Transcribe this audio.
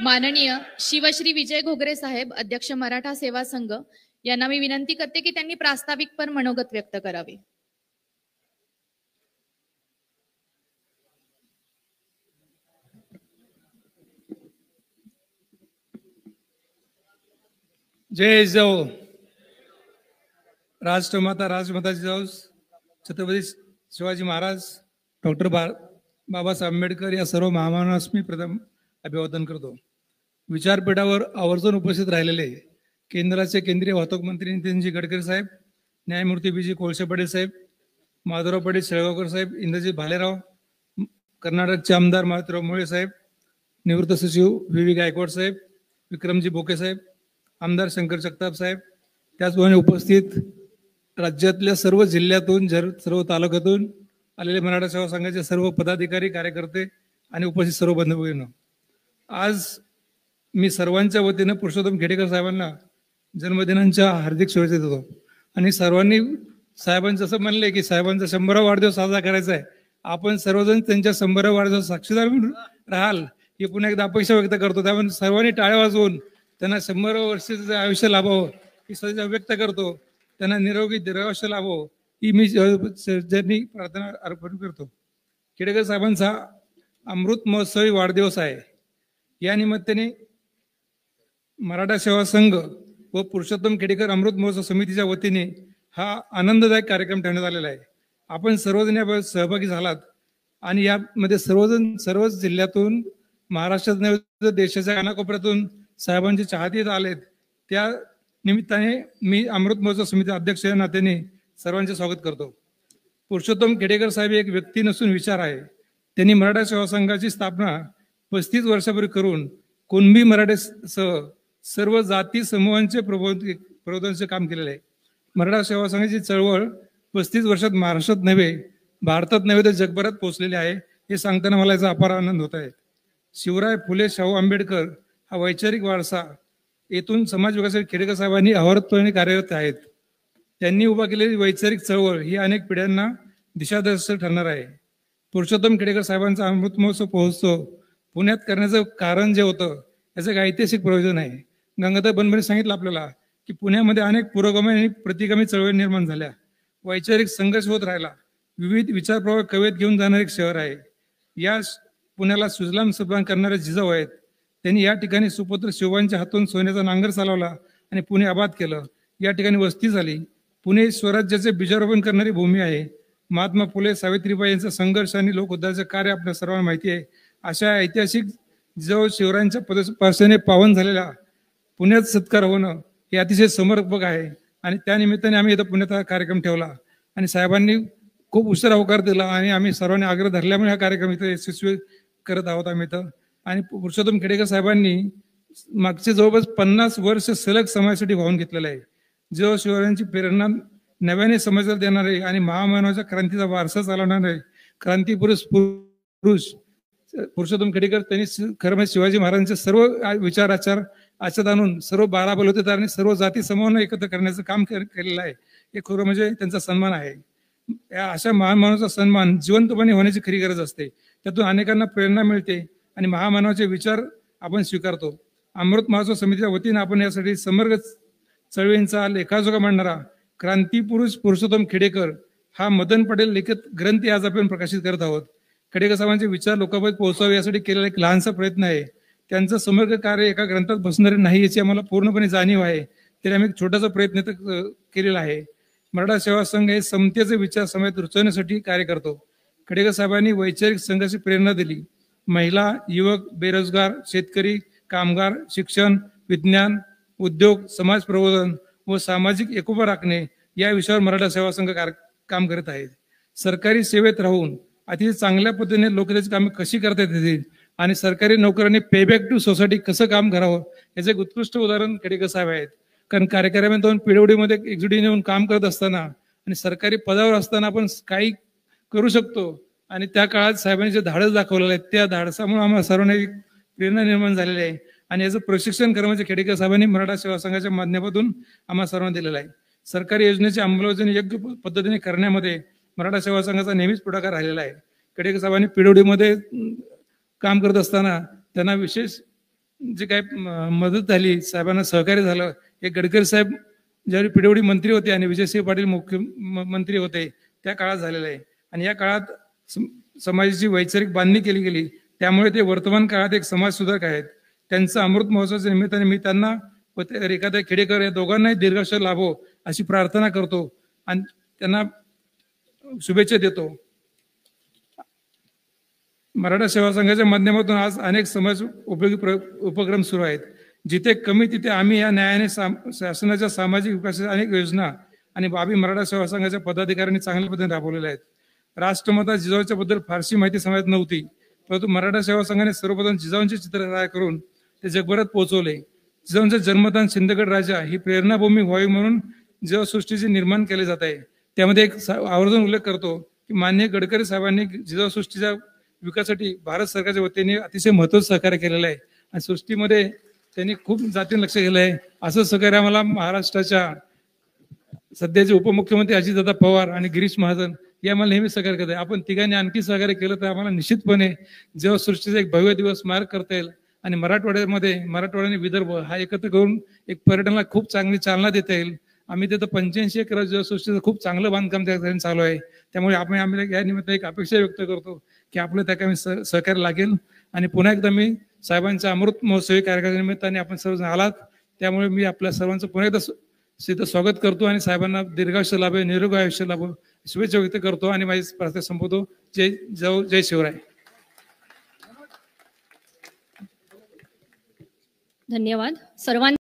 माननीय शिवश्री विजय घोगरे साहेब, अध्यक्ष मराठा सेवा संघ यांना मी विनंती करते की त्यांनी प्रास्ताविकपर मनोगत व्यक्त करावे. जय जिजाऊ. राष्ट्रमाता राजमाता जिजाऊ छत्रपती शिवाजी महाराज, डॉक्टर बाबासाहेब आंबेडकर या सर्व महामानवास मी प्रथम अभिवादन करतो. विचारपीठावर आवर्जून उपस्थित राहिलेले केंद्राचे केंद्रीय वाहतूक मंत्री नितीनजी गडकरी साहेब, न्यायमूर्ती बी.जी. कोळसे पाटील साहेब, माधवराव पाटील शेळगावकर साहेब, इंद्रजित भालेराव, कर्नाटकचे आमदार मारुतीराव मोळे साहेब, निवृत्त सचिव व्ही.व्ही. गायकवाड साहेब, विक्रमजी बोके साहेब, आमदार शंकर जगताप साहेब, त्याचप्रमाणे उपस्थित राज्यातल्या सर्व जिल्ह्यातून सर्व तालुक्यातून आलेले मराठा सेवा संघाचे सर्व पदाधिकारी, कार्यकर्ते आणि उपस्थित सर्व बंधू भगिनी, आज मी सर्वांच्या वतीनं पुरुषोत्तम खेडेकर साहेबांना जन्मदिनाच्या हार्दिक शुभेच्छा देतो. आणि सर्वांनी साहेबांचं असं म्हणले की साहेबांचा 100वा वाढदिवस साजरा करायचा आहे. आपण सर्वजण त्यांच्या 100वा वाढदिवस साक्षीदार म्हणून राहाल ही पुन्हा एकदा अपेक्षा व्यक्त करतो. त्यामुळे सर्वांनी टाळ्या वाजवून त्यांना 100 वर्षाचं आयुष्य लाभावं ही सध्या व्यक्त करतो. त्यांना निरोगी दीर्घायुष्य लाभावं ही मी ज्यांनी प्रार्थना अर्पण करतो. खेडेकर साहेबांचा अमृत महोत्सवी वाढदिवस आहे. या निमित्ताने मराठा सेवा संघ व पुरुषोत्तम खेडेकर अमृत महोत्सव समितीच्या वतीने हा आनंददायक कार्यक्रम ठेवण्यात आलेला आहे. आपण सर्वजण यात सहभागी झालात आणि यामध्ये सर्वच जिल्ह्यातून, महाराष्ट्रात, देशाच्या कानाकोपऱ्यातून साहेबांचे चाहते आलेत. त्या निमित्ताने मी अमृत महोत्सव समिती अध्यक्ष या नात्याने सर्वांचे स्वागत करतो. पुरुषोत्तम खेडेकर साहेब एक व्यक्ती नसून विचार आहे. त्यांनी मराठा सेवा संघाची स्थापना 35 वर्षापूर्वी करून कुणबी मराठेसह सर्व जाती समूहांचे प्रबोधनाचे काम केलेले आहे. मराठा सेवा संघाची चळवळ 35 वर्षात महाराष्ट्रात नव्हे, भारतात नव्हे तर जगभरात पोहोचलेली आहे. हे सांगताना मला याचा अपार आनंद होत आहे. शिवराय फुले शाहू आंबेडकर हा वैचारिक वारसा येथून समाज विकासासाठी खेडेकर साहेबांनी अहोरात्रपणे कार्यरत आहेत. त्यांनी उभा केलेली वैचारिक चळवळ ही अनेक पिढ्यांना दिशादर्शक ठरणार आहे. पुरुषोत्तम खेडेकर साहेबांचा अमृत महोत्सव महोत्सव पुण्यात करण्याचं कारण जे होतं याचं एक ऐतिहासिक प्रयोजन आहे. गंगाधर बनबरे सांगितलं आपल्याला की पुण्यामध्ये अनेक पुरोगामी आणि प्रतिगामी चळवळी निर्माण झाल्या, वैचारिक संघर्ष होत राहिला, विविध विचारप्रवाह कवेत घेऊन जाणारे एक शहर आहे. या पुण्याला सुजलाम सुफलाम करणारे जिजाऊ आहेत. त्यांनी या ठिकाणी सुपुत्र शिवांच्या हातून सोन्याचा नांगर चालवला आणि पुणे आबाद केलं. या ठिकाणी वस्ती झाली. पुणे स्वराज्याचे बीजारोपण करणारी भूमी आहे. महात्मा फुले, सावित्रीबाई यांचा संघर्ष आणि लोक उद्धाराचे कार्य आपल्या सर्वांना माहिती आहे. अशा ऐतिहासिक जिजाऊ शिवरायांच्या पदस्पर्शाने पावन झालेल्या पुण्यात सत्कार होणं हे अतिशय समर्पक आहे. आणि त्यानिमित्ताने आम्ही इथं पुण्यात हा कार्यक्रम ठेवला आणि साहेबांनी खूप उशिरा होकार दिला आणि आम्ही सर्वांनी आग्रह धरल्यामुळे हा कार्यक्रम इथं यशस्वी करत आहोत आम्ही इथं. आणि पुरुषोत्तम खेडेकर साहेबांनी मागचे जवळपास 50 वर्ष सलग समाजासाठी वाहून घेतलेलं आहे. जिजाऊ शिवरायांची प्रेरणा नव्याने समाजाला देणारे आणि महामानवाच्या क्रांतीचा वारसा चालवणारे क्रांतीपुरुष पुरुषोत्तम खेडेकर त्यांनी खरं म्हणजे शिवाजी महाराजांचे सर्व विचार आचरणात आणून सर्व 12 बलुतेदार आणि सर्व जाती समूहांना एकत्र करण्याचं काम केलेलं आहे. हे खरं म्हणजे त्यांचा सन्मान आहे. या अशा महामानवाचा सन्मान जिवंतपणे होण्याची खरी गरज असते. त्यातून अनेकांना प्रेरणा मिळते आणि महामानवाचे विचार आपण स्वीकारतो. अमृत महोत्सव समितीच्या वतीने आपण यासाठी समग्र चळवळींचा लेखाजोखा मांडणारा क्रांतीपुरुष पुरुषोत्तम खेडेकर हा मदन पटेल लिखित ग्रंथ आज आपण प्रकाशित करत आहोत. खेडेकर साहेबांचे विचार लोकांपर्यंत पोहोचावे यासाठी केलेला एक लहानसा प्रयत्न आहे. त्यांचं समग्र कार्य एका ग्रंथात बसणारे नाही याची आम्हाला पूर्णपणे जाणीव आहे. तरी आम्ही एक छोटासा प्रयत्न केलेला आहे. मराठा सेवा संघ हे समतेचे विचार समाजात रुजवण्यासाठी कार्य करतो. खेडेकर साहेबांनी वैचारिक संघाची प्रेरणा दिली. महिला, युवक, बेरोजगार, शेतकरी, कामगार, शिक्षण, विज्ञान, उद्योग, समाज प्रबोधन व सामाजिक एकोपा राखणे या विषयावर मराठा सेवा संघ काम करत आहे. सरकारी सेवेत राहून अतिशय चांगल्या पद्धतीने लोकहिताची कामे कशी करता येतील आणि सरकारी नोकऱ्यांनी पेबॅक टू सोसायटी कसं काम करावं याचं एक उत्कृष्ट उदाहरण खेडेकर साहेब आहेत. कारण कार्यक्रमात दोन पिढवडीमध्ये एक्झिक्युटिव्ह येऊन काम करत असताना आणि सरकारी पदावर असताना आपण काही करू शकतो आणि त्या काळात साहेबांनी जे धाडस दाखवलेलं आहे त्या धाडसामुळे आम्हाला सर्वांना एक प्रेरणा निर्माण झालेली आहे. आणि याचं प्रशिक्षण खरं म्हणजे खेडेकर साहेबांनी मराठा सेवा संघाच्या माध्यमातून आम्हाला सर्वांना दिलेलं आहे. सरकारी योजनेची अंमलबजावणी योग्य पद्धतीने करण्यामध्ये मराठा सेवा संघाचा नेहमीच पुढाकार राहिलेला आहे. खेडेकर साहेबांनी पिढवडीमध्ये काम करत असताना त्यांना विशेष जे काही मदत झाली, साहेबांना सहकार्य झालं, हे गडकरी साहेब ज्यावेळी पिढवडी मंत्री होते आणि विजयसिंह पाटील मुख्यमंत्री होते त्या काळात झालेलं आहे. आणि या काळात समाजाची वैचारिक बांधणी केली गेली, त्यामुळे ते वर्तमान काळात एक समाज सुधारक आहेत. त्यांचं अमृत महोत्सवाच्या निमित्ताने मी त्यांना व रेखाताई खेडेकर या दोघांनाही दीर्घायुष्य लाभो अशी प्रार्थना करतो आणि त्यांना शुभेच्छा देतो. मराठा सेवा संघाच्या माध्यमातून आज अनेक समाज उपयोगी उपक्रम सुरू आहेत. जिथे कमी तिथे आम्ही या न्यायाने शासनाच्या सामाजिक विकासाच्या अनेक योजना आणि बाबी मराठा सेवा संघाच्या पदाधिकाऱ्यांनी चांगल्या पद्धतीने राबवलेल्या आहेत. राष्ट्रमाता जिजाऊच्या बद्दल फारशी माहिती समाजात नव्हती, परंतु मराठा सेवा संघाने सर्वप्रथम जिजाऊंचे चित्र तयार करून ते जगभरात पोहोचवले. जिजाऊंचे जन्मस्थान सिंदगड राजा ही प्रेरणाभूमी व्हावी म्हणून जिजाऊ सृष्टीचे निर्माण केले जात आहे. त्यामध्ये एक आवर्जून उल्लेख करतो की माननीय गडकरी साहेबांनी जिजाऊ सृष्टीच्या विकासासाठी भारत सरकारच्या वतीने अतिशय महत्त्वाचं सहकार्य केलेलं आहे आणि सृष्टीमध्ये त्यांनी खूप जातीने लक्ष केलं आहे. असं सहकार्य आम्हाला महाराष्ट्राच्या सध्याचे उपमुख्यमंत्री अजितदादा पवार आणि गिरीश महाजन हे आम्हाला नेहमी सहकार्य करत आहे. आपण तिघांनी आणखी सहकार्य केलं तर आम्हाला निश्चितपणे जिजाऊ सृष्टीचा एक भव्य दिवस स्मारक करता येईल आणि मराठवाडा आणि विदर्भ हा एकत्र करून एक पर्यटनाला खूप चांगली चालना देता येईल. आम्ही तिथं 85 एकर जिजाऊ सृष्टीचं खूप चांगलं बांधकाम त्या ठिकाणी चालू आहे. त्यामुळे आम्ही या निमित्ताने एक अपेक्षा व्यक्त करतो की आपलं त्या काही सहकार्य लागेल. आणि पुन्हा एकदा मी साहेबांच्या अमृत महोत्सवी कार्यक्रमानिमित्ताने आपण सर्वजण आलात, त्यामुळे मी आपल्या सर्वांचं पुन्हा एकदा सिद्ध स्वागत करतो आणि साहेबांना दीर्घायुष्य लाभे, निरोगी आयुष्य लाभो शुभेच्छा व्यक्त करतो आणि माझी प्रार्थना संपवतो. जय शिवराय. धन्यवाद सर्वांना.